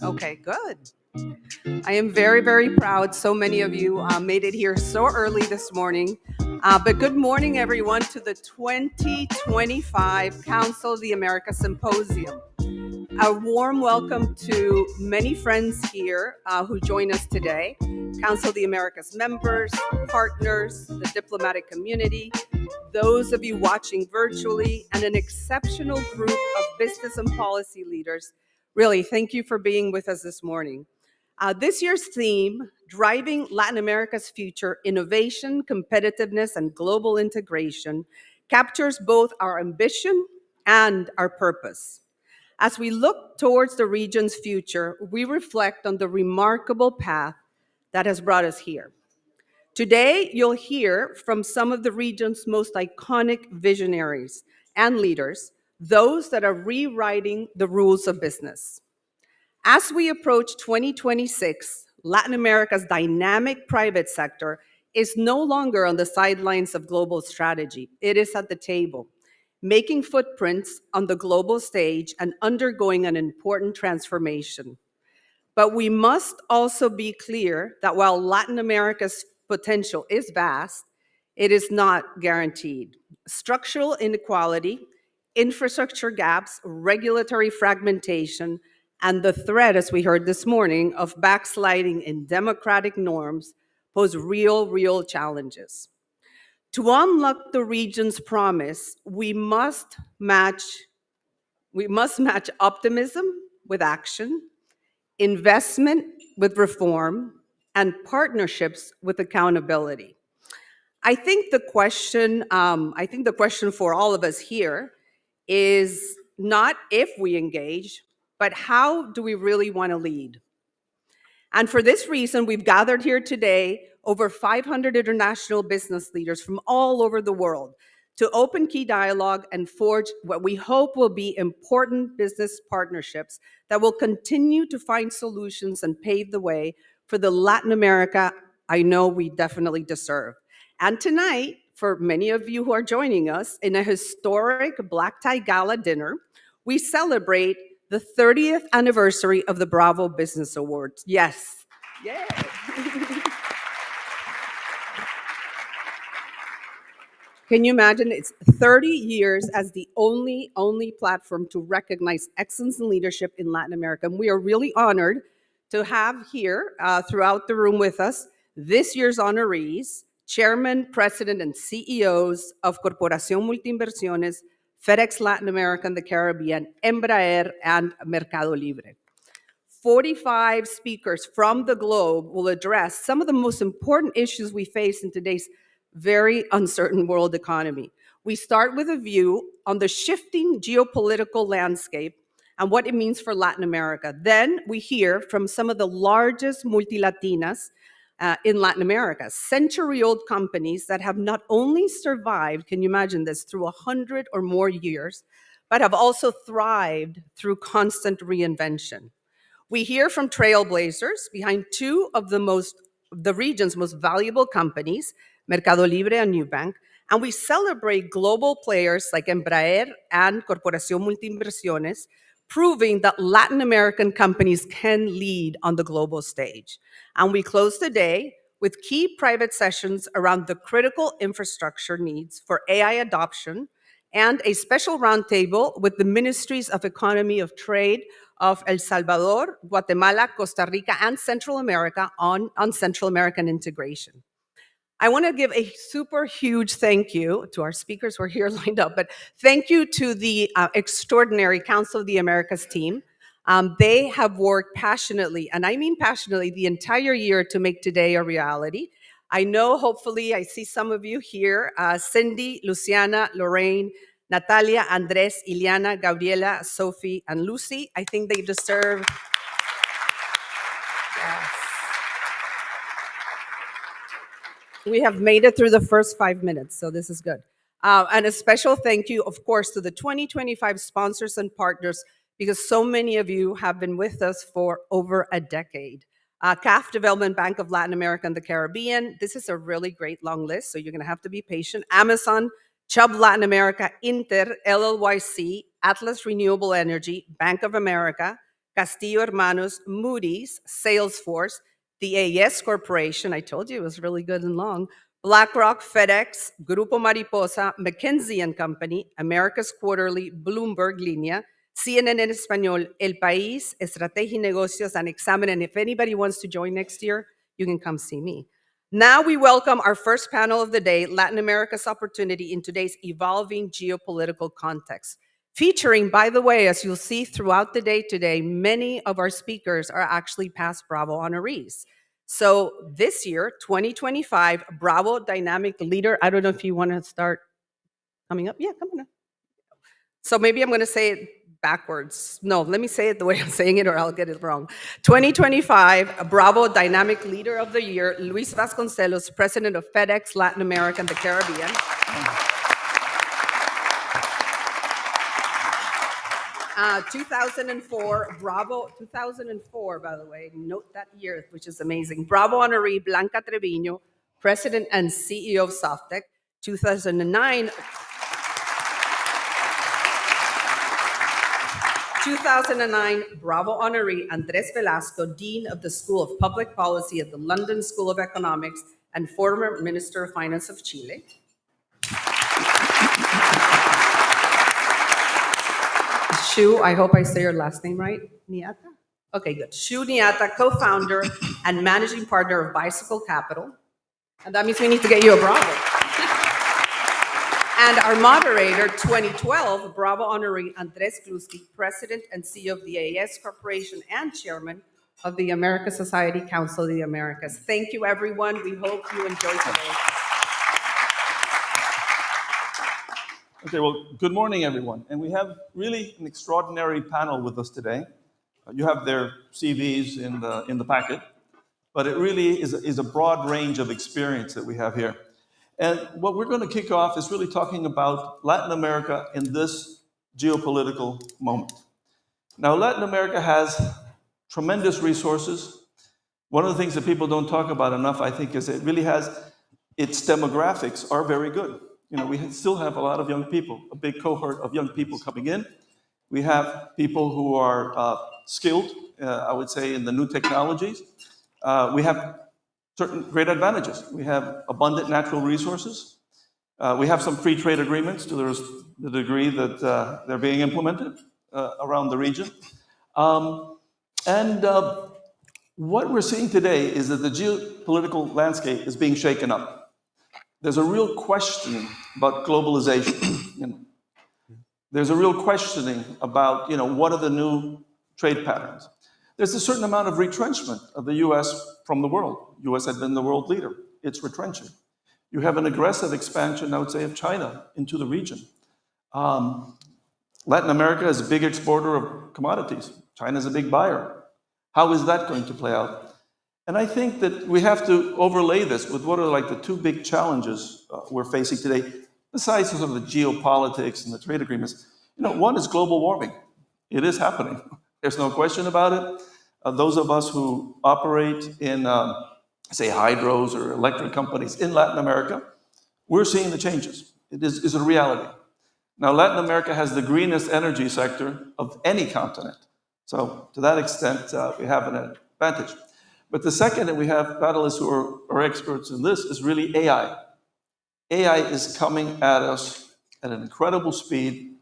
Okay, good. I am very, very proud. So many of you made it here so early this morning. But good morning, everyone, to the 2025 Council of the Americas Symposium. A warm welcome to many friends here who join us today. Council of the Americas members, partners, the diplomatic community, those of you watching virtually, and an exceptional group of business and policy leaders. Really, thank you for being with us this morning. This year's theme, Driving Latin America's Future, Innovation, Competitiveness, and Global Integration, captures both our ambition and our purpose. As we look towards the region's future, we reflect on the remarkable path that has brought us here. Today, you'll hear from some of the region's most iconic visionaries and leaders, those that are rewriting the rules of business. As we approach 2026, Latin America's dynamic private sector is no longer on the sidelines of global strategy. It is at the table, making footprints on the global stage and undergoing an important transformation. But we must also be clear that while Latin America's potential is vast, it is not guaranteed. Structural inequality, infrastructure gaps, regulatory fragmentation, and the threat, as we heard this morning, of backsliding in democratic norms pose real challenges. To unlock the region's promise, we must match optimism with action, investment with reform, and partnerships with accountability. I think the question for all of us here is not if we engage, but how do we really want to lead? And for this reason, we've gathered here today over 500 international business leaders from all over the world to open key dialogue and forge what we hope will be important business partnerships that will continue to find solutions and pave the way for the Latin America I know we definitely deserve. And tonight, for many of you who are joining us, in a historic black tie gala dinner, we celebrate the 30th anniversary of the Bravo Business Awards. Yes. Yeah. Can you imagine? It's 30 years as the only platform to recognize excellence in leadership in Latin America. And we are really honored to have here throughout the room with us this year's honorees, Chairman, President, and CEOs of Corporación Multiinversiones, FedEx Latin America and the Caribbean, Embraer, and Mercado Libre. 45 speakers from the globe will address some of the most important issues we face in today's very uncertain world economy. We start with a view on the shifting geopolitical landscape and what it means for Latin America. Then we hear from some of the largest multilatinas in Latin America, century-old companies that have not only survived, can you imagine this, through 100 or more years, but have also thrived through constant reinvention. We hear from trailblazers behind two of the region's most valuable companies, Mercado Libre and Nubank, and we celebrate global players like Embraer and Corporación Multiinversiones, proving that Latin American companies can lead on the global stage. And we close the day with key private sessions around the critical infrastructure needs for AI adoption and a special roundtable with the Ministries of Economy of Trade of El Salvador, Guatemala, Costa Rica, and Central America on Central American integration. I want to give a super huge thank you to our speakers who are here lined up, but thank you to the extraordinary Council of the Americas team. They have worked passionately, and I mean passionately, the entire year to make today a reality. I know, hopefully, I see some of you here, Cindy, Luciana, Lorraine, Natalia, Andres, Iliana, Gabriela, Sophie, and Lucy. I think they deserve... Yes. We have made it through the first 5 minutes, so this is good. And a special thank you, of course, to the 2025 sponsors and partners, because so many of you have been with us for over a decade. CAF Development Bank of Latin America and the Caribbean. This is a really great long list, so you're going to have to be patient. Amazon, Chubb Latin America, Inter, LLYC, Atlas Renewable Energy, Bank of America, Castillo Hermanos, Moody's, Salesforce, the AES Corporation, I told you it was really good and long, BlackRock, FedEx, Grupo Mariposa, McKinsey and Company, Americas Quarterly, Bloomberg Línea, CNN en Español, El País, Estrategia y Negocios, and Examen. And if anybody wants to join next year, you can come see me. Now we welcome our first panel of the day, Latin America's Opportunity in Today's Evolving Geopolitical Context. Featuring, by the way, as you'll see throughout the day today, many of our speakers are actually past Bravo honorees. So this year, 2025, Bravo Dynamic Leader, I don't know if you want to start coming up. Yeah, come on up. So maybe I'm going to say it backwards. No, let me say it the way I'm saying it or I'll get it wrong. 2025, Bravo Dynamic Leader of the Year, Luiz Vasconcelos, President of FedEx Latin America and the Caribbean. 2004, Bravo, 2004, by the way, note that year, which is amazing. Bravo honoree Blanca Treviño, President and CEO of Softtek. 2009, 2009, Bravo honoree Andres Velasco, Dean of the School of Public Policy at the London School of Economics and former Minister of Finance of Chile. Shu, I hope I say your last name right, Nyatta? Okay, good. Shu Nyatta, co-founder and managing partner of Bicycle Capital. And that means we need to get you a Bravo. And our moderator, 2012, Bravo honoree Andres Gluski, President and CEO of the AES Corporation and Chairman of the Americas Society Council of the Americas. Thank you, everyone. We hope you enjoy today. Okay, well, good morning, everyone. And we have really an extraordinary panel with us today. You have their CVs in the packet, but it really is a broad range of experience that we have here. And what we're going to kick off is really talking about Latin America in this geopolitical moment. Now, Latin America has tremendous resources. One of the things that people don't talk about enough, I think, is it really has, its demographics are very good. You know, we still have a lot of young people, a big cohort of young people coming in. We have people who are skilled, I would say, in the new technologies. We have certain great advantages. We have abundant natural resources. We have some free trade agreements to the degree that they're being implemented around the region. What we're seeing today is that the geopolitical landscape is being shaken up. There's a real questioning about globalization. There's a real questioning about, what are the new trade patterns? There's a certain amount of retrenchment of the U.S. from the world. The U.S. had been the world leader. It's retrenching. You have an aggressive expansion, I would say, of China into the region. Latin America is a big exporter of commodities. China is a big buyer. How is that going to play out? And I think that we have to overlay this with what are like the two big challenges we're facing today, besides sort of the geopolitics and the trade agreements. One is global warming. It is happening. There's no question about it. Those of us who operate in, say, hydros or electric companies in Latin America, we're seeing the changes. It is a reality. Now, Latin America has the greenest energy sector of any continent. So to that extent, we have an advantage. But the second that we have panelists who are experts in this is really AI. AI is coming at us at an incredible speed.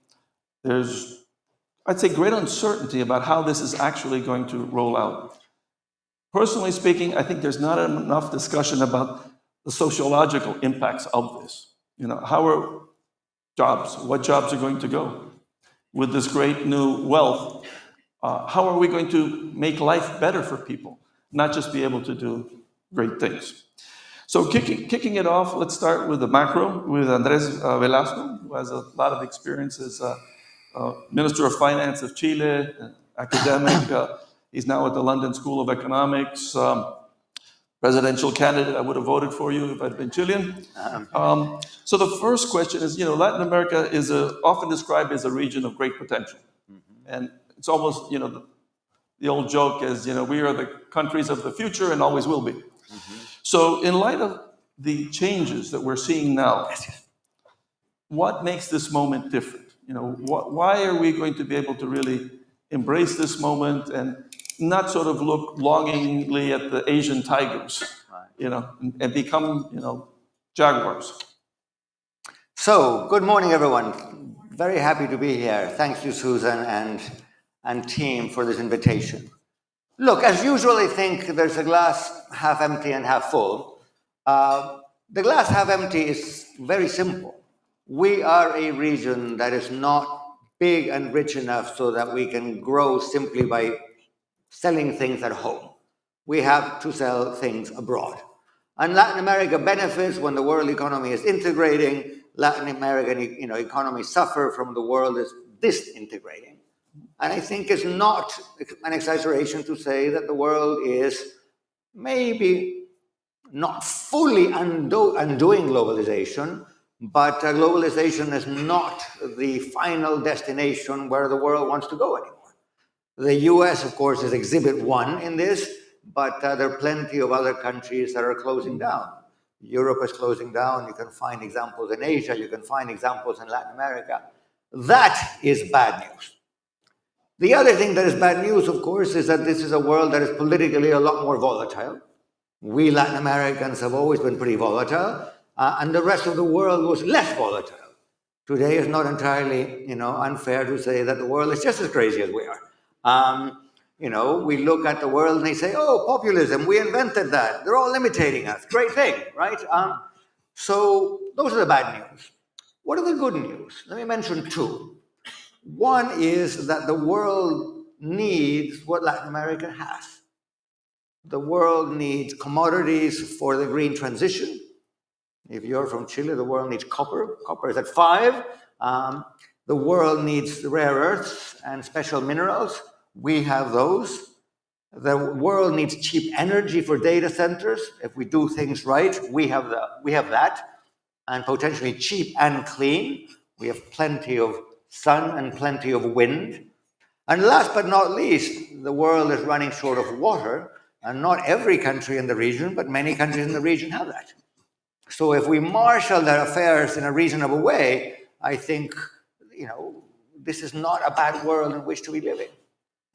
There's, I'd say, great uncertainty about how this is actually going to roll out. Personally speaking, I think there's not enough discussion about the sociological impacts of this. How are jobs, what jobs are going to go with this great new wealth? How are we going to make life better for people, not just be able to do great things? So kicking it off, let's start with the macro, with Andres Velasco, who has a lot of experience as Minister of Finance of Chile, academic. He's now at the London School of Economics, presidential candidate. I would have voted for you if I'd been Chilean. So the first question is, Latin America is often described as a region of great potential. And it's almost, the old joke is, we are the countries of the future and always will be. So in light of the changes that we're seeing now, what makes this moment different? Why are we going to be able to really embrace this moment and not sort of look longingly at the Asian tigers, and become, jaguars. So, good morning, everyone. Very happy to be here. Thank you, Susan and team, for this invitation. Look, as usual, I think there's a glass half empty and half full. The glass half empty is very simple. We are a region that is not big and rich enough so that we can grow simply by selling things at home. We have to sell things abroad. And Latin America benefits when the world economy is integrating. Latin American economies suffer from the world is disintegrating. And I think it's not an exaggeration to say that the world is maybe not fully undoing globalization, but globalization is not the final destination where the world wants to go anymore. The US, of course, is exhibit one in this, but there are plenty of other countries that are closing down. Europe is closing down. You can find examples in Asia. You can find examples in Latin America. That is bad news. The other thing that is bad news, of course, is that this is a world that is politically a lot more volatile. We Latin Americans have always been pretty volatile, and the rest of the world was less volatile. Today is not entirely, unfair to say that the world is just as crazy as we are. We look at the world and they say, oh, populism, we invented that. They're all imitating us. Great thing, right? So those are the bad news. What are the good news? Let me mention two. One is that the world needs what Latin America has. The world needs commodities for the green transition. If you're from Chile, the world needs copper. Copper is at 5. The world needs rare earths and special minerals. We have those. The world needs cheap energy for data centers. If we do things right, we have that. And potentially cheap and clean. We have plenty of sun and plenty of wind. And last but not least, the world is running short of water. And not every country in the region, but many countries in the region have that. So if we marshal their affairs in a reasonable way, I think, this is not a bad world in which to be living.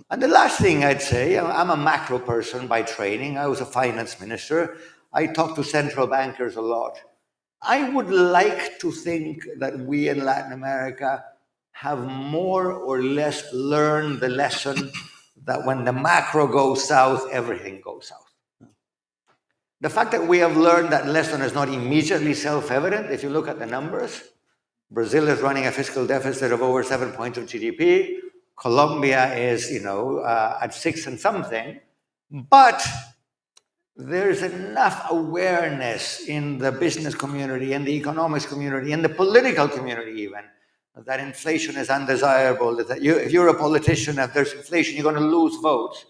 And the last thing I'd say, I'm a macro person by training. I was a finance minister. I talk to central bankers a lot. I would like to think that we in Latin America have more or less learned the lesson that when the macro goes south, everything goes south. The fact that we have learned that lesson is not immediately self-evident. If you look at the numbers, Brazil is running a fiscal deficit of over 7 points of GDP. Colombia is, at 6 and something. But there's enough awareness in the business community, in the economics community, in the political community even, that inflation is undesirable, that if you're a politician, if there's inflation, you're going to lose votes.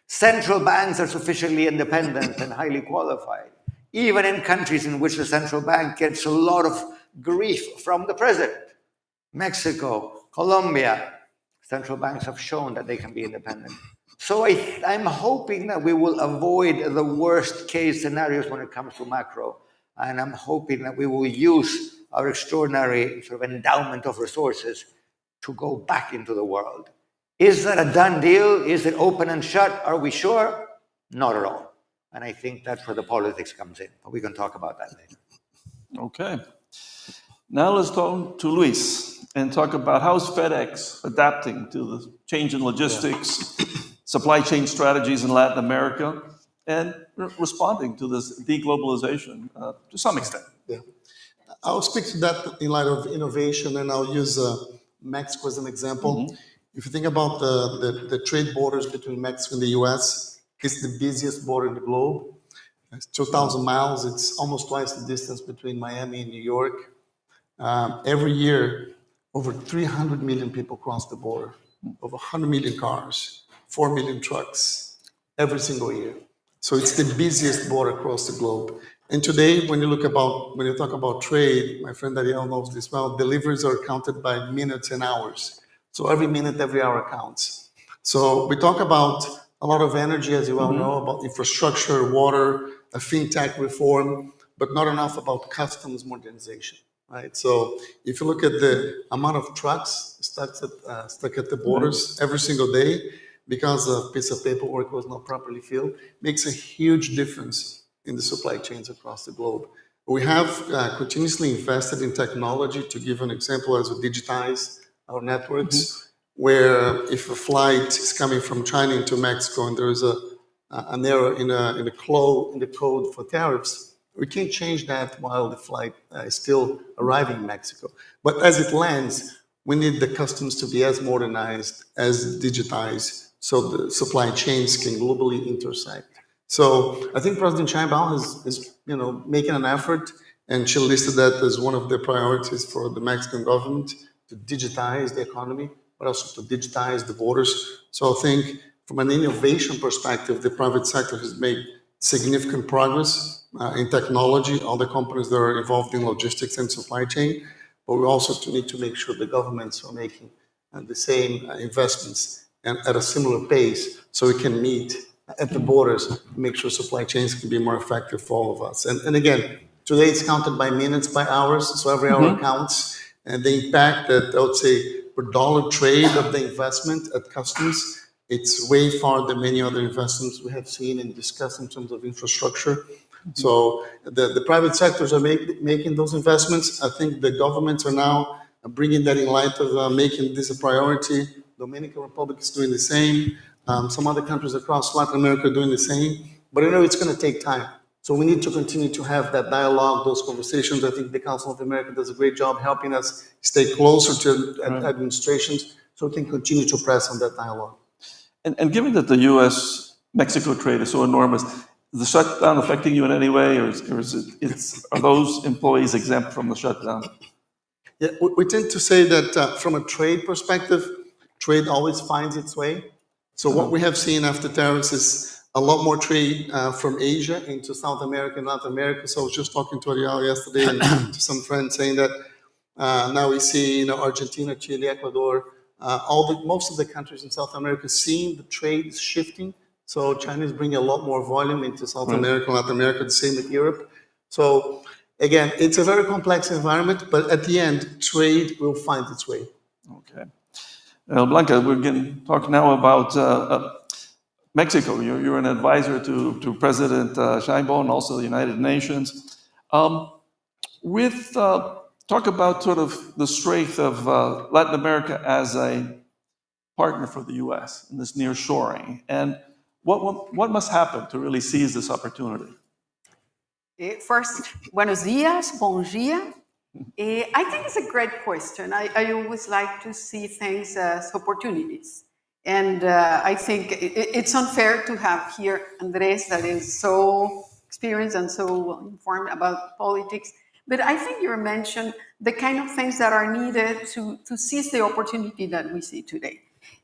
Central banks are sufficiently independent and highly qualified, even in countries in which the central bank gets a lot of grief from the president. Mexico, Colombia, central banks have shown that they can be independent. So I'm hoping that we will avoid the worst case scenarios when it comes to macro, and I'm hoping that we will use our extraordinary sort of endowment of resources to go back into the world. Is that a done deal? Is it open and shut? Are we sure? Not at all. And I think that's where the politics comes in. But we can talk about that later. Okay. Now let's talk to Luiz and talk about how's FedEx adapting to the change in logistics, supply chain strategies in Latin America, and responding to this deglobalization to some extent. Yeah. I'll speak to that in light of innovation, and I'll use Mexico as an example. Mm-hmm. If you think about the trade borders between Mexico and the US, it's the busiest border in the globe. It's 2,000 miles. It's almost twice the distance between Miami and New York. Every year, over 300 million people cross the border, over 100 million cars, 4 million trucks every single year. So it's the busiest border across the globe. And today, when you talk about trade, my friend Ariel knows this well, deliveries are counted by minutes and hours. So every minute, every hour counts. So we talk about a lot of energy, as you well know, about infrastructure, water, a fintech reform, but not enough about customs modernization, right? So if you look at the amount of trucks, stuck at the borders every single day because a piece of paperwork was not properly filled. Makes a huge difference in the supply chains across the globe. We have continuously invested in technology. To give an example, as we digitize our networks, where if a flight is coming from China into Mexico and there is an error in the code for tariffs, we can't change that while the flight is still arriving in Mexico. But as it lands, we need the customs to be as modernized, as digitized, so the supply chains can globally intersect. So I think President Sheinbaum is making an effort, and she listed that as one of the priorities for the Mexican government, to digitize the economy, but also to digitize the borders. So I think from an innovation perspective, the private sector has made significant progress in technology, all the companies that are involved in logistics and supply chain, but we also need to make sure the governments are making the same investments and at a similar pace, so we can meet at the borders, make sure supply chains can be more effective for all of us. And again, today it's counted by minutes, by hours, so every hour counts. And the impact that I would say per dollar trade of the investment at customs, it's way far than many other investments we have seen and discussed in terms of infrastructure. So the private sectors are making those investments. I think the governments are now bringing that in light of making this a priority. Dominican Republic is doing the same. Some other countries across Latin America are doing the same. But I know it's going to take time. So we need to continue to have that dialogue, those conversations. I think the Council of America does a great job helping us stay closer to administrations so we can continue to press on that dialogue. And given that the U.S.-Mexico trade is so enormous, is the shutdown affecting you in any way, or are those employees exempt from the shutdown? Yeah, we tend to say that from a trade perspective, trade always finds its way. So what we have seen after tariffs is a lot more trade from Asia into South America and Latin America. So I was just talking to Ariel yesterday and to some friends saying that now we see Argentina, Chile, Ecuador, most of the countries in South America seeing the trade shifting. So China is bringing a lot more volume into South America, Latin America, the same with Europe. So again, it's a very complex environment, but at the end, trade will find its way. Okay. Blanca, we're going to talk now about Mexico. You're an advisor to President Sheinbaum and also the United Nations. Talk about sort of the strength of Latin America as a partner for the U.S. in this nearshoring, and what must happen to really seize this opportunity? First, buenos dias, bom dia. I think it's a great question. I always like to see things as opportunities. And I think it's unfair to have here Andres that is so experienced and so informed about politics. But I think you mentioned the kind of things that are needed to seize the opportunity that we see today.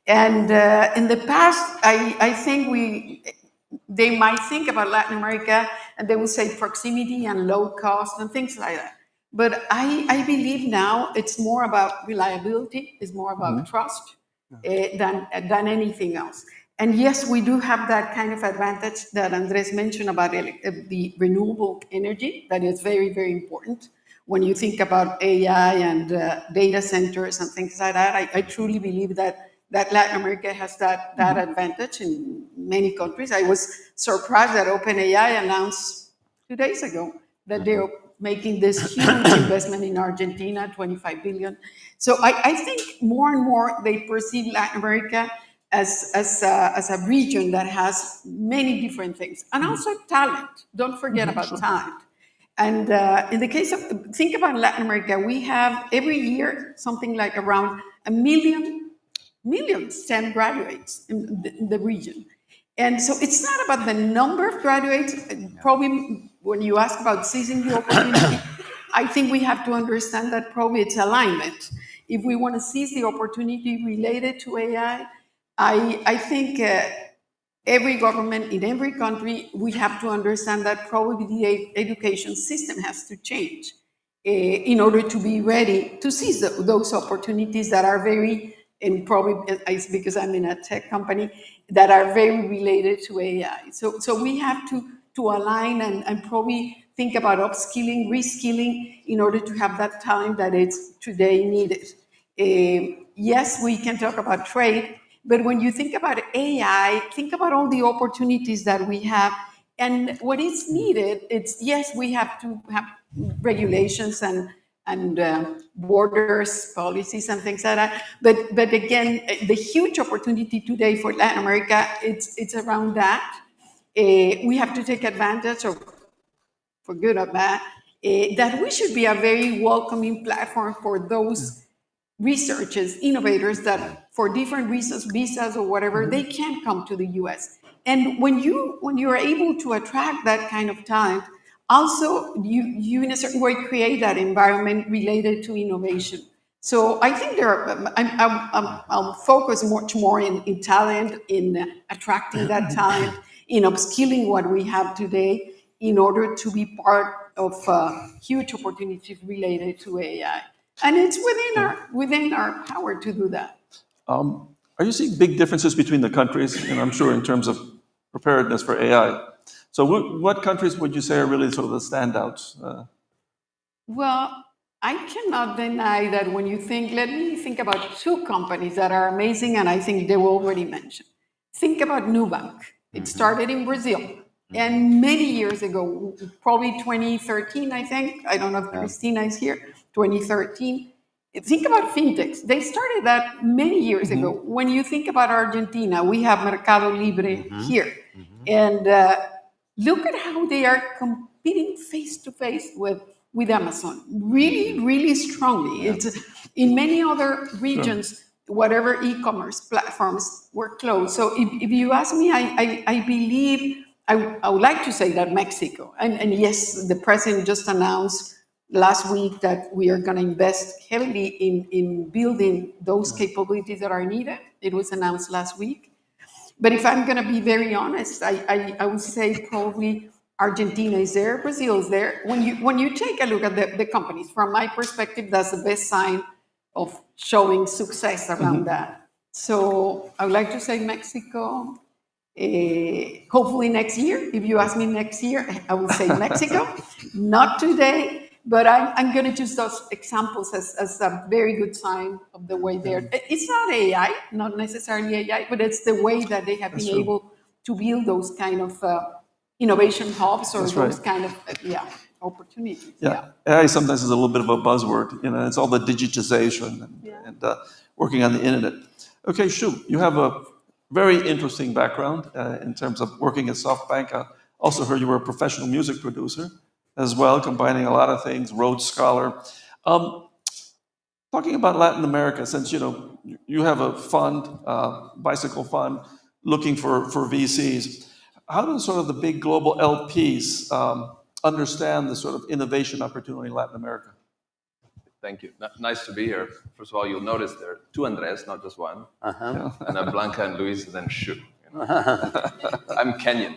And in the past, I think they might think about Latin America and they would say proximity and low cost and things like that. But I believe now it's more about reliability, it's more about trust than anything else. And yes, we do have that kind of advantage that Andres mentioned about the renewable energy. That is very, very important. When you think about AI and data centers and things like that, I truly believe that Latin America has that advantage in many countries. I was surprised that OpenAI announced 2 days ago that they're making this huge investment in Argentina, 25 billion. So I think more and more they perceive Latin America as a region that has many different things. And also talent. Don't forget about talent. And in the case of, think about Latin America, we have every year something like around 1 million STEM graduates in the region. And so it's not about the number of graduates. Probably when you ask about seizing the opportunity, I think we have to understand that probably it's alignment. If we want to seize the opportunity related to AI, I think every government in every country, we have to understand that probably the education system has to change in order to be ready to seize those opportunities that are very, and probably because I'm in a tech company, that are very related to AI. So we have to align and probably think about upskilling, reskilling in order to have that talent that is today needed. yes, we can talk about trade, but when you think about AI, think about all the opportunities that we have. And what is needed, it's, yes, we have to have regulations and borders, policies, and things like that. But again, the huge opportunity today for Latin America, it's around that. We have to take advantage of, for good or bad, that we should be a very welcoming platform for those researchers, innovators that for different reasons, visas or whatever, they can't come to the US. And when you are able to attract that kind of talent, also you in a certain way create that environment related to innovation. So I think I'll focus much more in talent, in attracting that talent, in upskilling what we have today in order to be part of huge opportunities related to AI. And it's within our power to do that. Are you seeing big differences between the countries? And I'm sure in terms of preparedness for AI. So what countries would you say are really sort of the standouts? Well, I cannot deny that when you think, let me think about two companies that are amazing, and I think they were already mentioned. Think about Nubank. It started in Brazil. And many years ago, probably 2013, I think, I don't know if Christina is here, 2013. Think about fintechs. They started that many years ago. When you think about Argentina, we have Mercado Libre here. And look at how they are competing face to face with Amazon, really, really strongly. It's in many other regions, whatever e-commerce platforms were closed. So if you ask me, I believe, I would like to say that Mexico, and yes, the president just announced last week that we are going to invest heavily in building those capabilities that are needed. It was announced last week. But if I'm going to be very honest, I would say probably Argentina is there, Brazil is there. When you take a look at the companies, from my perspective, that's the best sign of showing success around that. So I would like to say Mexico. Hopefully next year. If you ask me next year, I will say Mexico. Not today, but I'm going to use those examples as a very good sign of the way they're. It's not AI, not necessarily AI, but it's the way that they have been able to build those kind of innovation hubs or those kind of opportunities. AI sometimes is a little bit of a buzzword. You know, it's all the digitization and working on the internet. Okay, Shu, you have a very interesting background in terms of working at SoftBank. I also heard you were a professional music producer as well, combining a lot of things, Rhodes Scholar. Talking about Latin America, since you have a fund, bicycle fund, looking for VCs, how do sort of the big global LPs understand the sort of innovation opportunity in Latin America? Thank you. Nice to be here. First of all, you'll notice there are two Andres, not just one. And then Blanca and Luiz, and then Shu. I'm Kenyan,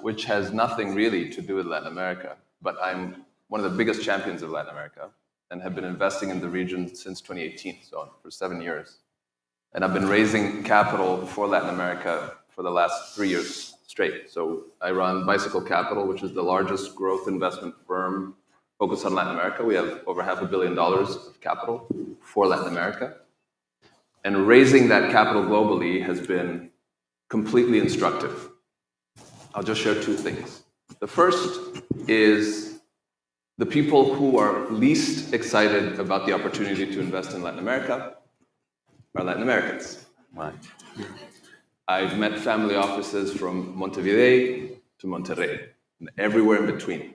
which has nothing really to do with Latin America, but I'm one of the biggest champions of Latin America and have been investing in the region since 2018, so for 7 years. And I've been raising capital for Latin America for the last 3 years straight. So I run Bicycle Capital, which is the largest growth investment firm focused on Latin America. We have over $500 million of capital for Latin America. And raising that capital globally has been completely instructive. I'll just share two things. The first is the people who are least excited about the opportunity to invest in Latin America are Latin Americans. Right. I've met family offices from Montevideo to Monterrey, and everywhere in between.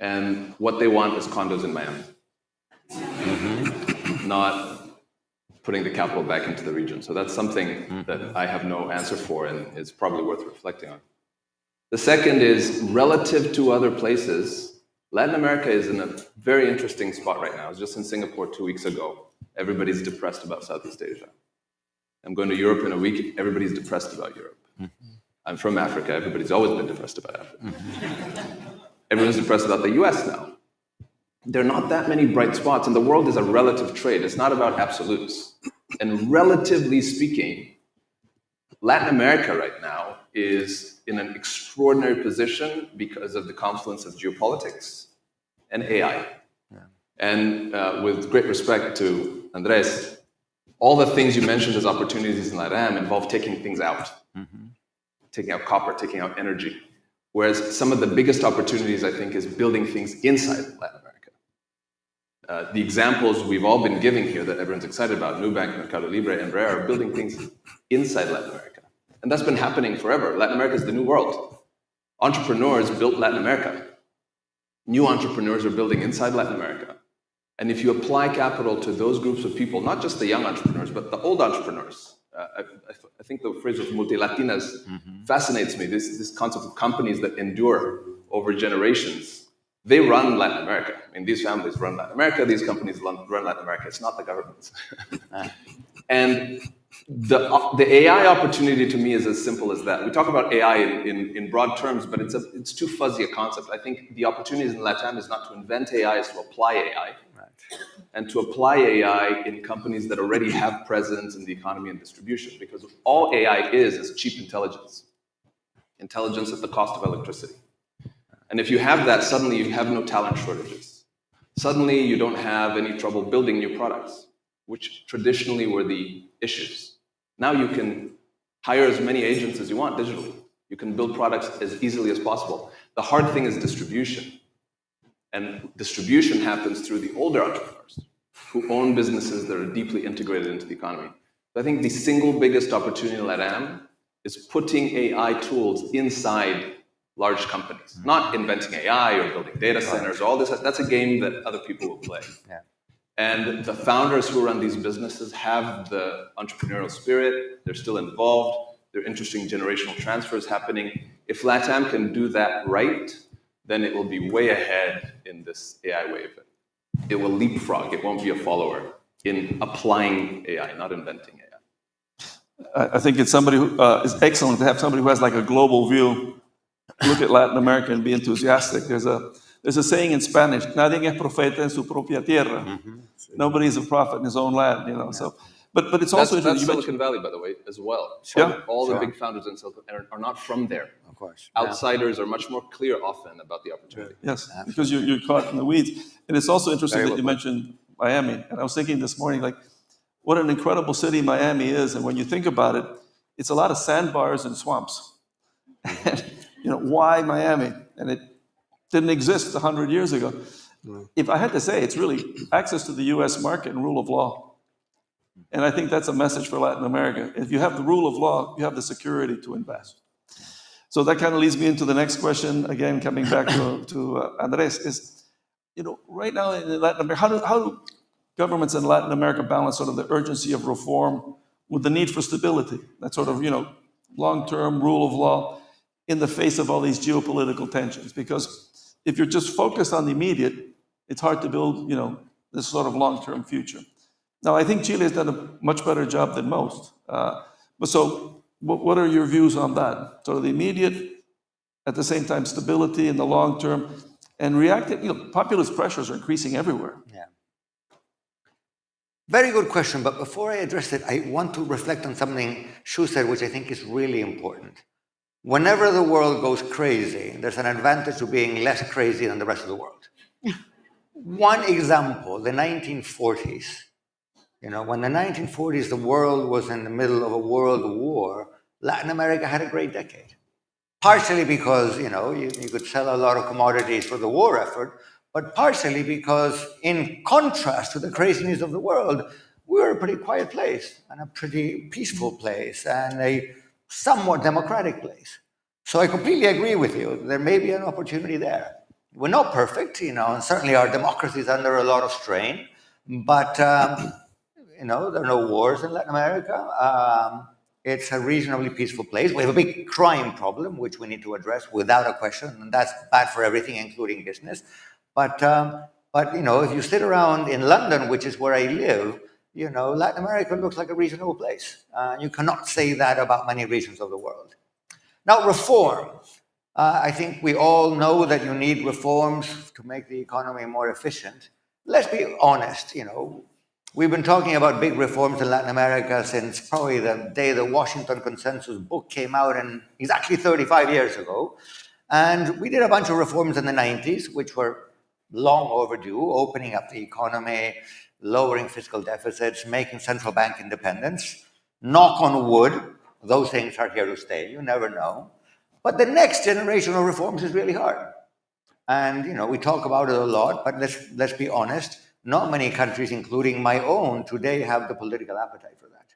And what they want is condos in Miami, not putting the capital back into the region. So that's something that I have no answer for and is probably worth reflecting on. The second is, relative to other places, Latin America is in a very interesting spot right now. I was just in Singapore 2 weeks ago. Everybody's depressed about Southeast Asia. I'm going to Europe in a week. Everybody's depressed about Europe. I'm from Africa. Everybody's always been depressed about Africa. Everyone's depressed about the US now. There are not that many bright spots, and the world is a relative trade. It's not about absolutes. And relatively speaking, Latin America right now is in an extraordinary position because of the confluence of geopolitics and AI. And with great respect to Andres, all the things you mentioned as opportunities in LATAM involve taking things out, taking out copper, taking out energy. Whereas some of the biggest opportunities, I think, is building things inside Latin America. The examples we've all been giving here that everyone's excited about, Nubank, Mercado Libre, and Embraer, are building things inside Latin America. And that's been happening forever. Latin America is the new world. Entrepreneurs built Latin America. New entrepreneurs are building inside Latin America. And if you apply capital to those groups of people, not just the young entrepreneurs, but the old entrepreneurs, I think the phrase of multilatinas fascinates me, this concept of companies that endure over generations. They run Latin America. I mean, these families run Latin America, these companies run Latin America. It's not the governments. And the AI opportunity to me is as simple as that. We talk about AI in broad terms, but it's too fuzzy a concept. I think the opportunities in LATAM is not to invent AI, it's to apply AI. And to apply AI in companies that already have presence in the economy and distribution, because all AI is cheap intelligence. Intelligence at the cost of electricity. And if you have that, suddenly you have no talent shortages. Suddenly you don't have any trouble building new products, which traditionally were the issues. Now you can hire as many agents as you want digitally. You can build products as easily as possible. The hard thing is distribution. And distribution happens through the older entrepreneurs who own businesses that are deeply integrated into the economy. So I think the single biggest opportunity in LATAM is putting AI tools inside large companies, not inventing AI or building data centers, all this. That's a game that other people will play. Yeah. And the founders who run these businesses have the entrepreneurial spirit, they're still involved, there are interesting generational transfers happening. If LATAM can do that right, then it will be way ahead in this AI wave. It will leapfrog, it won't be a follower in applying AI, not inventing AI. I think it's somebody who is excellent to have somebody who has like a global view, look at Latin America and be enthusiastic. There's a saying in Spanish, nadie es profeta en su propia tierra. Nobody is a prophet in his own land, you know. So, but it's also that's Silicon Valley, by the way, as well. Yeah. All the big founders in Silicon Valley are not from there. Of course. Outsiders are much more clear often about the opportunity. Yes, because you're caught in the weeds. And it's also interesting that you mentioned Miami. And I was thinking this morning, like, what an incredible city Miami is. And when you think about it, it's a lot of sandbars and swamps. And, you know, why Miami? And it didn't exist 100 years ago. If I had to say, it's really access to the US market and rule of law. And I think that's a message for Latin America. If you have the rule of law, you have the security to invest. So that kind of leads me into the next question, again, coming back to Andres, is, you know, right now in Latin America, how do governments in Latin America balance sort of the urgency of reform with the need for stability, that sort of, you know, long-term rule of law in the face of all these geopolitical tensions? Because if you're just focused on the immediate, it's hard to build, you know, this sort of long-term future. Now, I think Chile has done a much better job than most. What are your views on that? Sort of the immediate, at the same time, stability in the long term, and reacting, you know, populist pressures are increasing everywhere. Yeah. Very good question, but before I address it, I want to reflect on something Shu said, which I think is really important. Whenever the world goes crazy, there's an advantage to being less crazy than the rest of the world. One example, the 1940s. You know, when the 1940s, the world was in the middle of a world war, Latin America had a great decade. Partially because, you know, you could sell a lot of commodities for the war effort, but partially because, in contrast to the craziness of the world, we were a pretty quiet place and a pretty peaceful place and a somewhat democratic place. So I completely agree with you. There may be an opportunity there. We're not perfect, you know, and certainly our democracy is under a lot of strain, but you know, there are no wars in Latin America. It's a reasonably peaceful place. We have a big crime problem, which we need to address without a question, and that's bad for everything, including business. But you know, if you sit around in London, which is where I live, you know, Latin America looks like a reasonable place. You cannot say that about many regions of the world. Now, reform. I think we all know that you need reforms to make the economy more efficient. Let's be honest, you know, we've been talking about big reforms in Latin America since probably the day the Washington Consensus book came out, and exactly 35 years ago. And we did a bunch of reforms in the 90s, which were long overdue, opening up the economy, lowering fiscal deficits, making central bank independence. Knock on wood, those things are here to stay. You never know. But the next generation of reforms is really hard. And, you know, we talk about it a lot, but let's be honest, not many countries, including my own, today have the political appetite for that.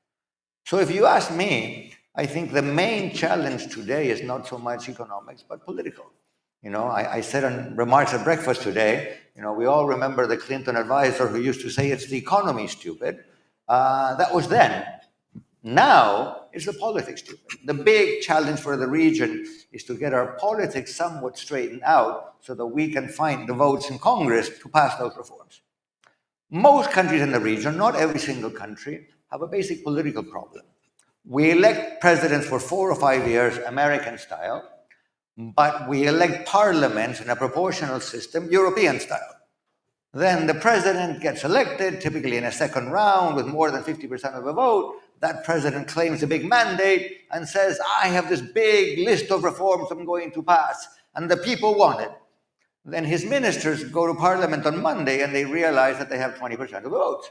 So if you ask me, I think the main challenge today is not so much economics, but political. You know, I said in remarks at breakfast today, you know, we all remember the Clinton advisor who used to say it's the economy, stupid. That was then. Now, it's the politics, stupid. The big challenge for the region is to get our politics somewhat straightened out so that we can find the votes in Congress to pass those reforms. Most countries in the region, not every single country, have a basic political problem. We elect presidents for 4 or 5 years, American style, but we elect parliaments in a proportional system, European style. Then the president gets elected, typically in a second round with more than 50% of the vote. That president claims a big mandate and says, I have this big list of reforms I'm going to pass, and the people want it. Then his ministers go to parliament on Monday and they realize that they have 20% of the vote,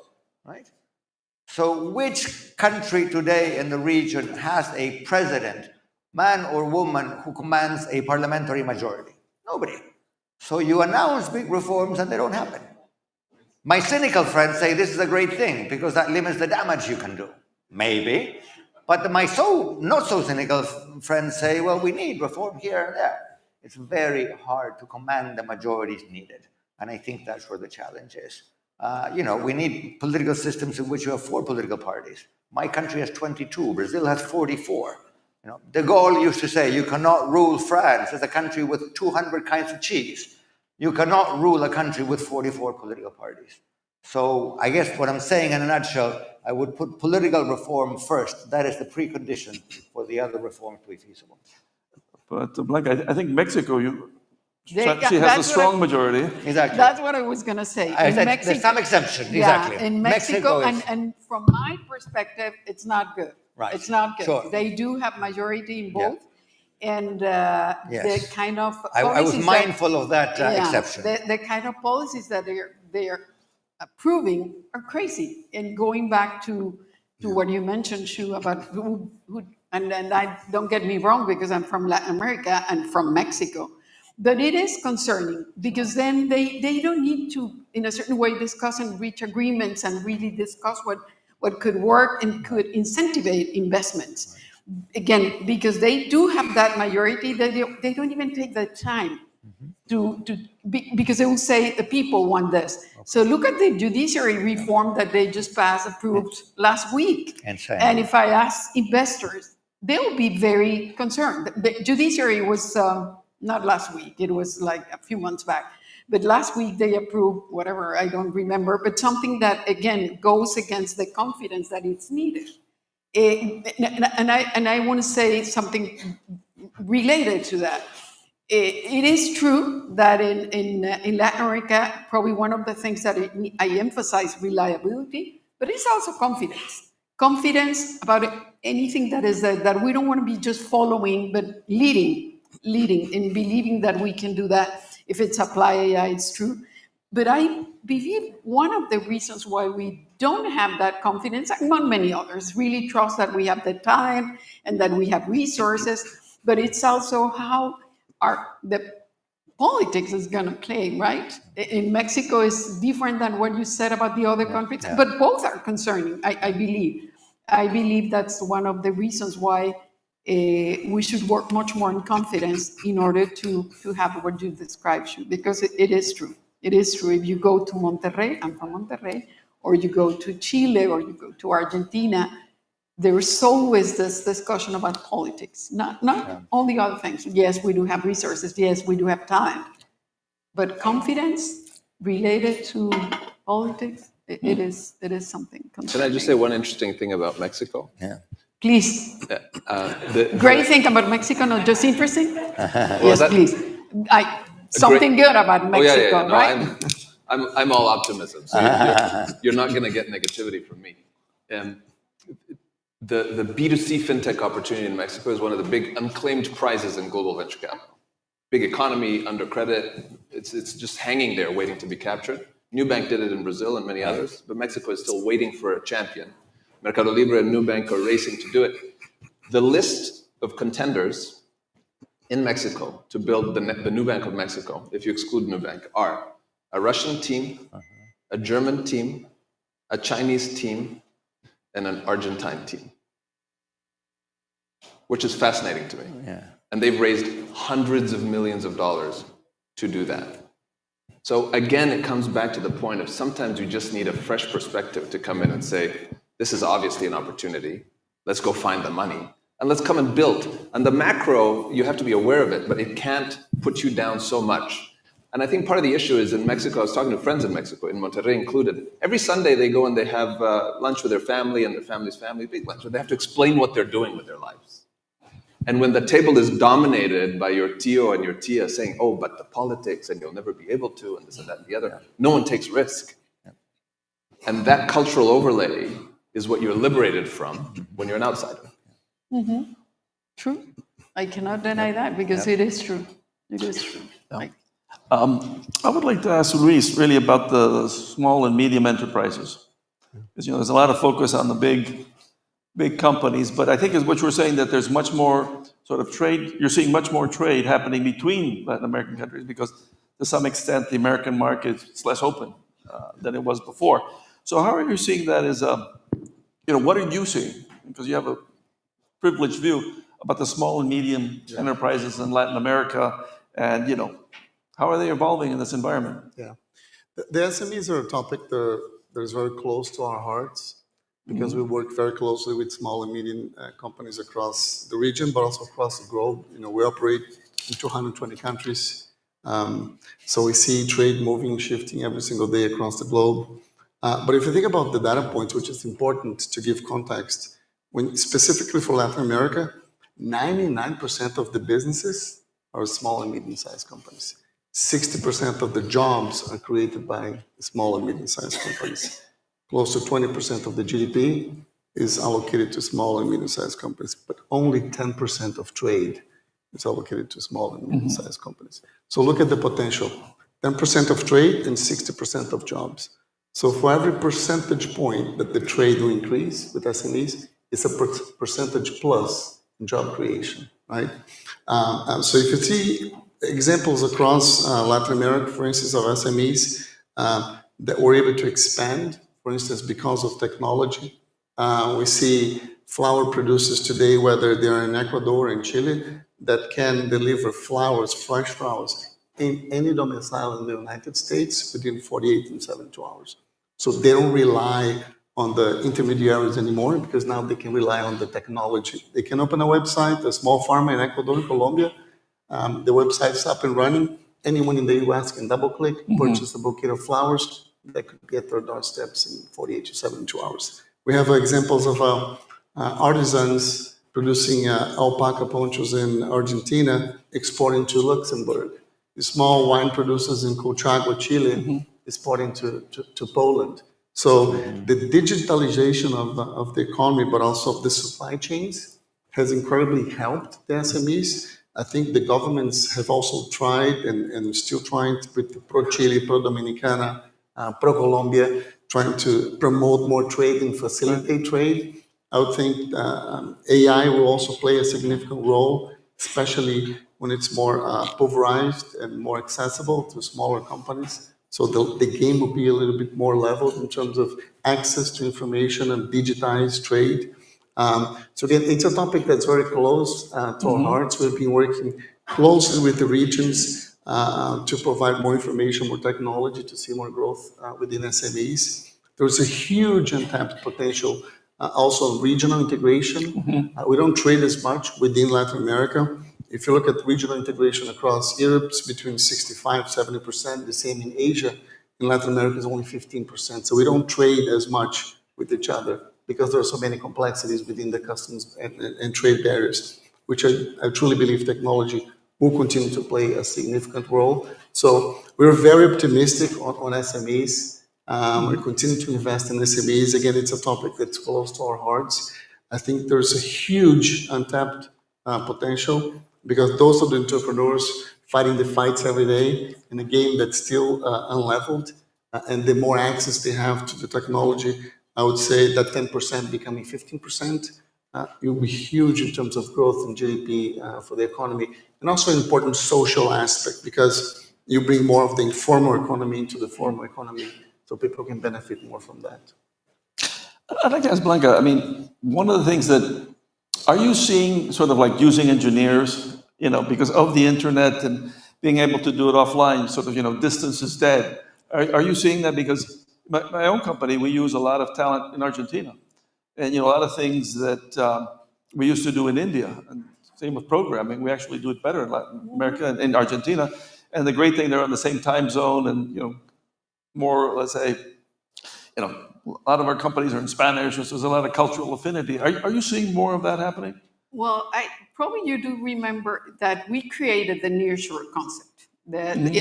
right? So which country today in the region has a president, man or woman, who commands a parliamentary majority? Nobody. So you announce big reforms and they don't happen. My cynical friends say this is a great thing because that limits the damage you can do. Maybe. But my not so cynical friends say, well, we need reform here and there. It's very hard to command the majorities needed. And I think that's where the challenge is. You know, we need political systems in which you have 4 political parties. My country has 22. Brazil has 44. You know, De Gaulle used to say, you cannot rule France as a country with 200 kinds of cheese. You cannot rule a country with 44 political parties. So I guess what I'm saying in a nutshell, I would put political reform first. That is the precondition for the other reforms to be feasible. But Blanca, I think Mexico, she has a that's strong majority. Exactly. That's what I was going to say. I said there's some exception, exactly. Yeah, in Mexico, is, and from my perspective, it's not good. Right. It's not good. Sure. They do have majority in both. And Yes. the kind of I was policies mindful of that exception. The kind of policies that they're approving are crazy. And going back to what you mentioned, Shu, about who and I don't get me wrong because I'm from Latin America and from Mexico, but it is concerning because then they don't need to, in a certain way, discuss and reach agreements and really discuss what could work and could incentivize investments. Again, because they do have that majority, they don't even take the time because they will say the people want this. So look at the judiciary reform that they just approved last week. Insane. And if I ask investors, they'll be very concerned. The judiciary was not last week, it was like a few months back. But last week they approved whatever, I don't remember, but something that again goes against the confidence that it's needed. And I want to say something related to that. It is true that in Latin America, probably one of the things that I emphasize reliability, but it's also confidence. Confidence about anything that is that we don't want to be just following, but leading and believing that we can do that. If it's apply AI, it's true. But I believe one of the reasons why we don't have that confidence, among many others, really trust that we have the time and that we have resources, but it's also how the politics is going to play, right? In Mexico is different than what you said about the other countries, but both are concerning, I believe. I believe that's one of the reasons why we should work much more in confidence in order to have what you described, because it is true. It is true. If you go to Monterrey, I'm from Monterrey, or you go to Chile, or you go to Argentina, there is always this discussion about politics, not all the other things. Yes, we do have resources. Yes, we do have time. But confidence related to politics, it is something concerning. Can I just say one interesting thing about Mexico? Yeah. Please. Great thing about Mexico, not just interesting? Yes, please. Something good about Mexico, No, right? I'm all optimism. So you're not going to get negativity from me. The B2C fintech opportunity in Mexico is one of the big unclaimed prizes in global venture capital. Big economy, under credit, it's just hanging there waiting to be captured. Nubank did it in Brazil and many others, but Mexico is still waiting for a champion. Mercado Libre and Nubank are racing to do it. The list of contenders in Mexico to build the Nubank of Mexico, if you exclude Nubank, are a Russian team, a German team, a Chinese team, and an Argentine team, which is fascinating to me. Yeah. And they've raised hundreds of millions of dollars to do that. So again, it comes back to the point of sometimes you just need a fresh perspective to come in and say, this is obviously an opportunity. Let's go find the money. And let's come and build. And the macro, you have to be aware of it, but it can't put you down so much. And I think part of the issue is in Mexico, I was talking to friends in Mexico, in Monterrey included. Every Sunday they go and they have lunch with their family and their family's family, big lunch, where they have to explain what they're doing with their lives. And when the table is dominated by your tío and your tía saying, oh, but the politics and you'll never be able to, and this and that and the other, no one takes risk. And that cultural overlay is what you're liberated from when you're an outsider. Mm-hmm. True. I cannot deny that because it is true. It is true. I would like to ask Luiz really about the small and medium enterprises. Because there's a lot of focus on the big companies, but I think is what you were saying that there's much more sort of trade, you're seeing much more trade happening between Latin American countries because to some extent the American market is less open than it was before. So how are you seeing that as what are you seeing? Because you have a privileged view about the small and medium enterprises in Latin America and, how are they evolving in this environment? Yeah. The SMEs are a topic that is very close to our hearts because we work very closely with small and medium companies across the region, but also across the globe. We operate in 220 countries. So we see trade moving, shifting every single day across the globe. But if you think about the data points, which is important to give context, specifically for Latin America, 99% of the businesses are small and medium-sized companies. 60% of the jobs are created by small and medium-sized companies. Close to 20% of the GDP is allocated to small and medium-sized companies, but only 10% of trade is allocated to small and medium-sized companies. So look at the potential. 10% of trade and 60% of jobs. So for every percentage point that the trade will increase with SMEs, it's a percentage plus in job creation, right? So if you see examples across Latin America, for instance, of SMEs that were able to expand, for instance, because of technology. We see flower producers today, whether they're in Ecuador or in Chile, that can deliver flowers, fresh flowers, in any domicile in the United States within 48 and 72 hours. So they don't rely on the intermediaries anymore because now they can rely on the technology. They can open a website, a small farmer in Ecuador, in Colombia, the website is up and running. Anyone in the US can double-click, purchase a bouquet of flowers that could be at their doorsteps in 48 to 72 hours. We have examples of artisans producing alpaca ponchos in Argentina, exporting to Luxembourg. The small wine producers in Colchagua, Chile, exporting to Poland. So the digitalization of the economy, but also of the supply chains, has incredibly helped the SMEs. I think the governments have also tried and still trying with Pro Chile, Pro Dominicana, Pro Colombia, trying to promote more trade and facilitate trade. I would think AI will also play a significant role, especially when it's more pulverized and more accessible to smaller companies. So the game will be a little bit more leveled in terms of access to information and digitized trade. So again, it's a topic that's very close to our hearts. We've been working closely with the regions to provide more information, more technology, to see more growth within SMEs. There's a huge untapped potential also in regional integration. We don't trade as much within Latin America. If you look at regional integration across Europe, it's between 65, 70%. The same in Asia. In Latin America, it's only 15%. So we don't trade as much with each other because there are so many complexities within the customs and trade barriers, which I truly believe technology will continue to play a significant role. So we're very optimistic on SMEs. We continue to invest in SMEs. Again, it's a topic that's close to our hearts. I think there's a huge untapped potential because those are the entrepreneurs fighting the fights every day in a game that's still unleveled. and the more access they have to the technology, I would say that 10% becoming 15%, it will be huge in terms of growth in GDP for the economy, and also an important social aspect because you bring more of the informal economy into the formal economy, so people can benefit more from that. I'd like to ask Blanca, I mean, one of the things that, are you seeing sort of like using engineers, because of the internet and being able to do it offline, sort of, distance is dead. Are you seeing that? Because my own company, we use a lot of talent in Argentina. And, a lot of things that we used to do in India, and same with programming, we actually do it better in Latin America and in Argentina. And the great thing, they're on the same time zone and, more, let's say, a lot of our companies are in Spanish, so there's a lot of cultural affinity. Are you seeing more of that happening? Well, probably you do remember that we created the nearshore concept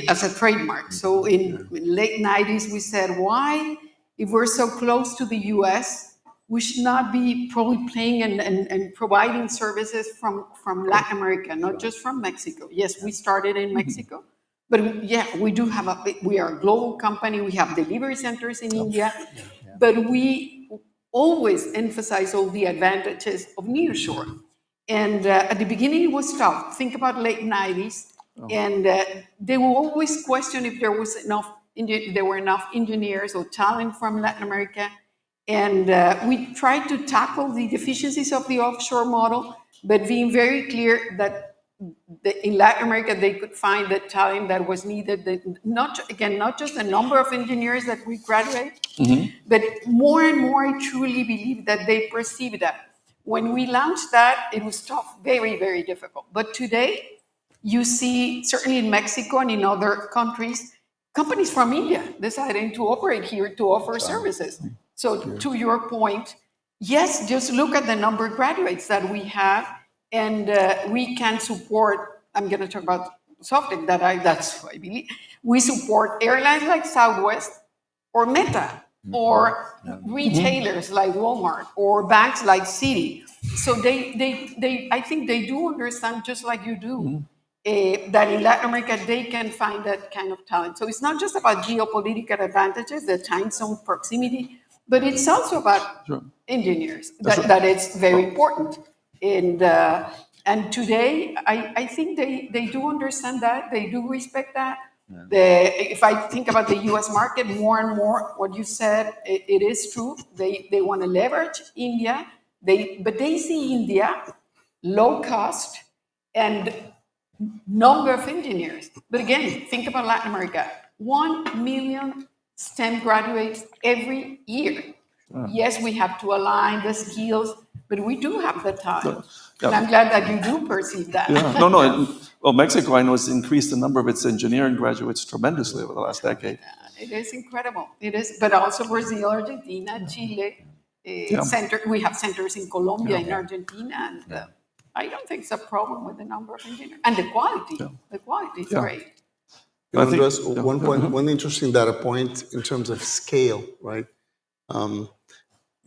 as a trademark. So in late 90s, we said, why, if we're so close to the US, we should not be probably playing and providing services from Latin America, not just from Mexico. Yes, we started in Mexico. But yeah, we are a global company. We have delivery centers in India, but we always emphasize all the advantages of nearshore. And at the beginning, it was tough. Think about late 90s, and they will always question if there were enough engineers or talent from Latin America. And we tried to tackle the deficiencies of the offshore model, but being very clear that in Latin America, they could find the talent that was needed. Not just the number of engineers that we graduate, but more and more, I truly believe that they perceive that. When we launched that, it was tough, very, very difficult. But today, you see, certainly in Mexico and in other countries, companies from India deciding to operate here to offer services. So to your point, yes, just look at the number of graduates that we have. And we can support, I'm going to talk about Softtek, that's what I believe. We support airlines like Southwest or Meta or retailers like Walmart or banks like Citi. So I think they do understand, just like you do, that in Latin America, they can find that kind of talent. So it's not just about geopolitical advantages, the time zone proximity, but it's also about engineers, that it's very important. And today, I think they do understand that, they do respect that. If I think about the US market, more and more, what you said, it is true. They want to leverage India, but they see India, low cost, and number of engineers. But again, think about Latin America, 1 million STEM graduates every year. Yes, we have to align the skills, but we do have the time. And I'm glad that you do perceive that. Well, Mexico, I know, has increased the number of its engineering graduates tremendously over the last decade. It is incredible. It is, but also Brazil, Argentina, Chile. We have centers in Colombia, in Argentina, and I don't think it's a problem with the number of engineers. And the quality. The quality is great. Andres, one interesting data point in terms of scale, right?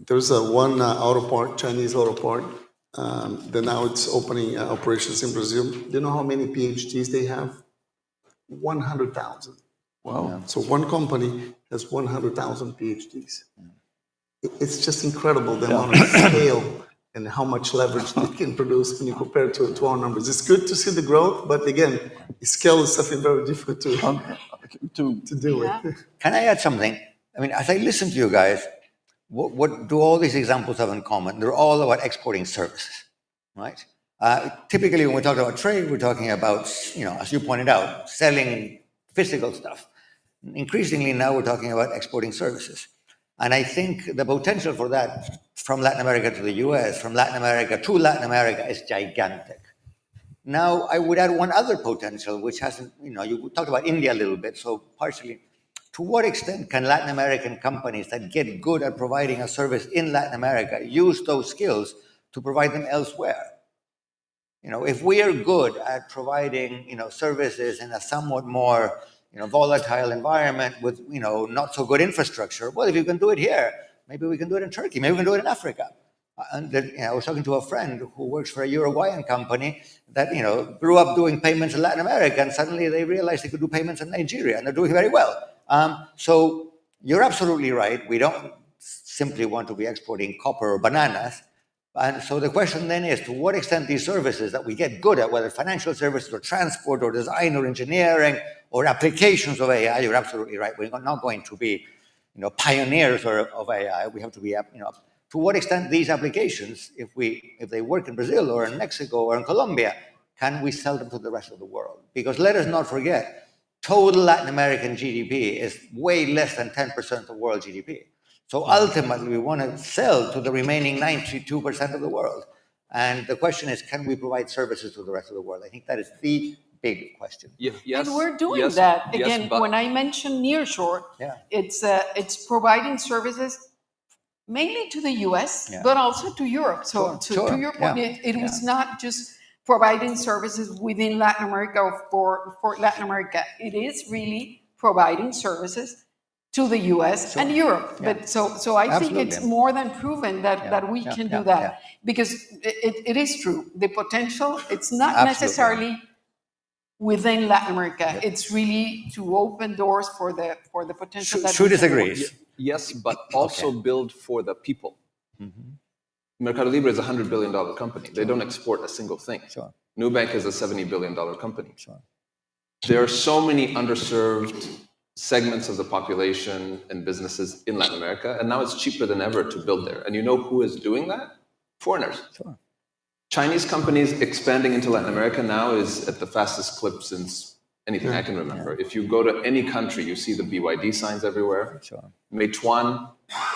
There's one Chinese auto part, that now it's opening operations in Brazil. Do you know how many PhDs they have? 100,000. Wow. So one company has 100,000 PhDs. It's just incredible the amount of scale and how much leverage they can produce when you compare it to our numbers. It's good to see the growth, but again, scale is something very difficult to deal with. Can I add something? I mean, as I listen to you guys, what do all these examples have in common? They're all about exporting services, right? Typically, when we talk about trade, we're talking about, as you pointed out, selling physical stuff. Increasingly now, we're talking about exporting services. And I think the potential for that from Latin America to the US, from Latin America to Latin America is gigantic. Now, I would add one other potential, which hasn't, you talked about India a little bit, so partially. To what extent can Latin American companies that get good at providing a service in Latin America use those skills to provide them elsewhere? If we are good at providing, services in a somewhat more, volatile environment with, not so good infrastructure, well, if you can do it here, maybe we can do it in Turkey, maybe we can do it in Africa. And I was talking to a friend who works for a Uruguayan company that, grew up doing payments in Latin America, and suddenly they realized they could do payments in Nigeria, and they're doing very well. So You're absolutely right. We don't simply want to be exporting copper or bananas. And so the question then is, to what extent these services that we get good at, whether financial services or transport or design or engineering or applications of AI, you're absolutely right. We're not going to be, pioneers of AI. We have to be, to what extent these applications, if they work in Brazil or in Mexico or in Colombia, can we sell them to the rest of the world? Because let us not forget, total Latin American GDP is way less than 10% of world GDP. So ultimately, we want to sell to the remaining 92% of the world. And the question is, can we provide services to the rest of the world? I think that is the big question. Yes, And we're doing yes, that. yes, Again, but- when I mention nearshore, Yeah. it's providing services mainly to the US, Yeah. but also to Europe. So Sure. to your point, Yeah. it was not just providing services within Latin America or for Latin America. It is really providing services to the US and Europe. Yeah. But so I think it's Absolutely. more than proven that we can do that. Because it is true. The potential, it's not Absolutely. necessarily within Latin America. It's really to open doors for the potential. that Shu we can disagrees. Yes, but also build for the people. Mercado Libre is a $100 billion company. They don't export a single thing. Sure. Nubank is a $70 billion company. Sure. There are so many underserved segments of the population and businesses in Latin America, and now it's cheaper than ever to build there. And you know who is doing that? Foreigners. Sure. Chinese companies expanding into Latin America now is at the fastest clip since anything I can remember. If you go to any country, you see the BYD signs everywhere. Sure. Meituan,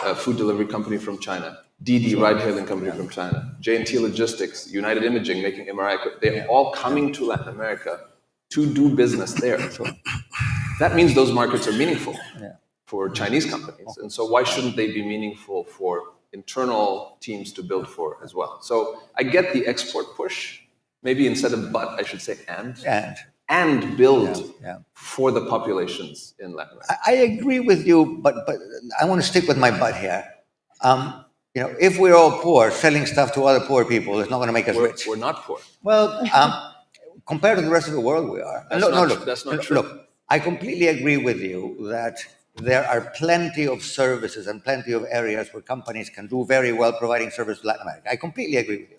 a food delivery company from China. Didi, ride-hailing company from China. J&T Logistics, United Imaging, making MRI equipment. They're all coming to Latin America to do business there. That means those markets are meaningful for Chinese companies. And so why shouldn't they be meaningful for internal teams to build for as well? So I get the export push. Maybe instead of but, I should say and build for the populations in Latin America. I agree with you, but I want to stick with my but here. If we're all poor, selling stuff to other poor people is not going to make us rich. We're not poor. Well, compared to the rest of the world, we are. That's not true. Look, I completely agree with you that there are plenty of services and plenty of areas where companies can do very well providing service to Latin America. I completely agree with you.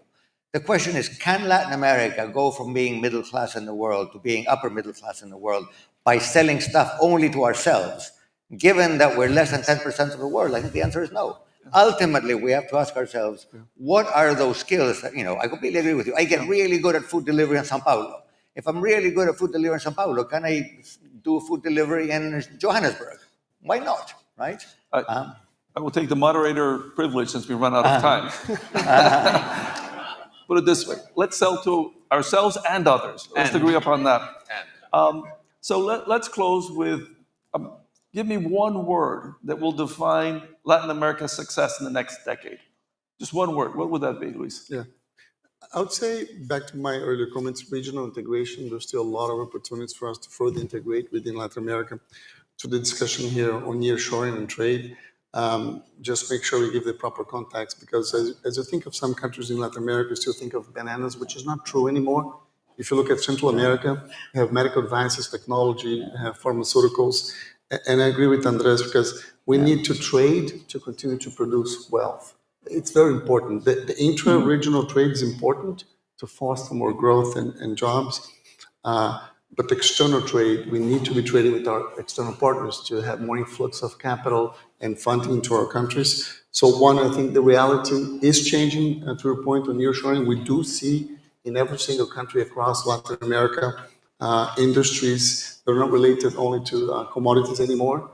The question is, can Latin America go from being middle class in the world to being upper middle class in the world by selling stuff only to ourselves, given that we're less than 10% of the world? I think the answer is no. Ultimately, we have to ask ourselves, what are those skills that, I completely agree with you. I get really good at food delivery in Sao Paulo. If I'm really good at food delivery in Sao Paulo, can I do food delivery in Johannesburg? Why not, right? I will take the moderator privilege since we run out of time. Put it this way, let's sell to ourselves and others. Let's agree upon that. So let's close with, give me one word that will define Latin America's success in the next decade. Just one word. What would that be, Luiz? Yeah. I would say, back to my earlier comments, regional integration, there's still a lot of opportunities for us to further integrate within Latin America. To the discussion here on nearshoring and trade, just make sure we give the proper context, because as you think of some countries in Latin America, you still think of bananas, which is not true anymore. If you look at Central America, you have medical devices, technology, you have pharmaceuticals. And I agree with Andres, because we need to trade to continue to produce wealth. It's very important. The intra-regional trade is important to foster more growth and jobs. But the external trade, we need to be trading with our external partners to have more influx of capital and funding into our countries. So one, I think the reality is changing. To your point on nearshoring, we do see in every single country across Latin America industries that are not related only to commodities anymore.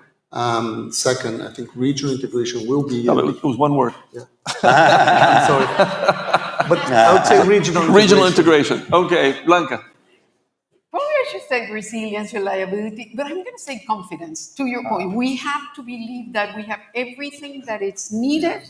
Second, I think regional integration will be... No, it was one word. Yeah. I'm sorry. But I would say regional integration. Regional integration. Okay, Blanca. Probably I should say resilience, reliability, but I'm going to say confidence. To your point, we have to believe that we have everything that is needed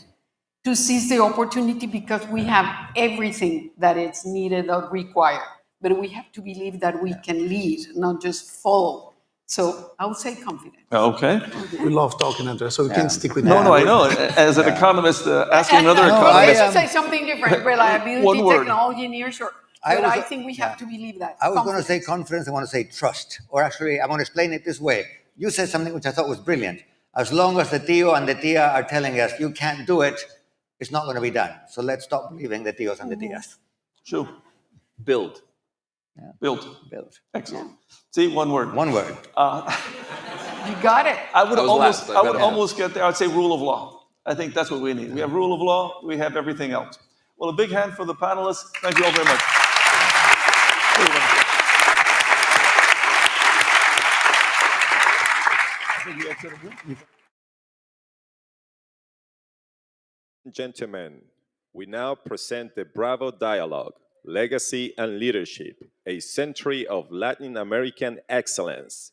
to seize the opportunity, because we have everything that is needed or required. But we have to believe that we can lead, not just follow. So I would say confidence. Okay. We love talking, Andres, so we can stick with No, that. I know. As an economist, asking And another I economist. should say something different. Reliability, One word. technology, nearshore. But I think we have to believe that. I was going to say confidence, I want to say trust. Or actually, I want to explain it this way. You said something which I thought was brilliant. As long as the tío and the tía are telling us you can't do it, it's not going to be done. So let's stop believing the tíos and the tías. Sure. Build. Build. Build. Excellent. See, one word. One word. You got it. I would That was almost, last. I I would bet. almost get there. I'd say rule of law. I think that's what we need. We have rule of law. We have everything else. Well, a big hand for the panelists. Thank you all very much. Gentlemen, we now present the Bravo Dialogue, Legacy and Leadership, a century of Latin American excellence.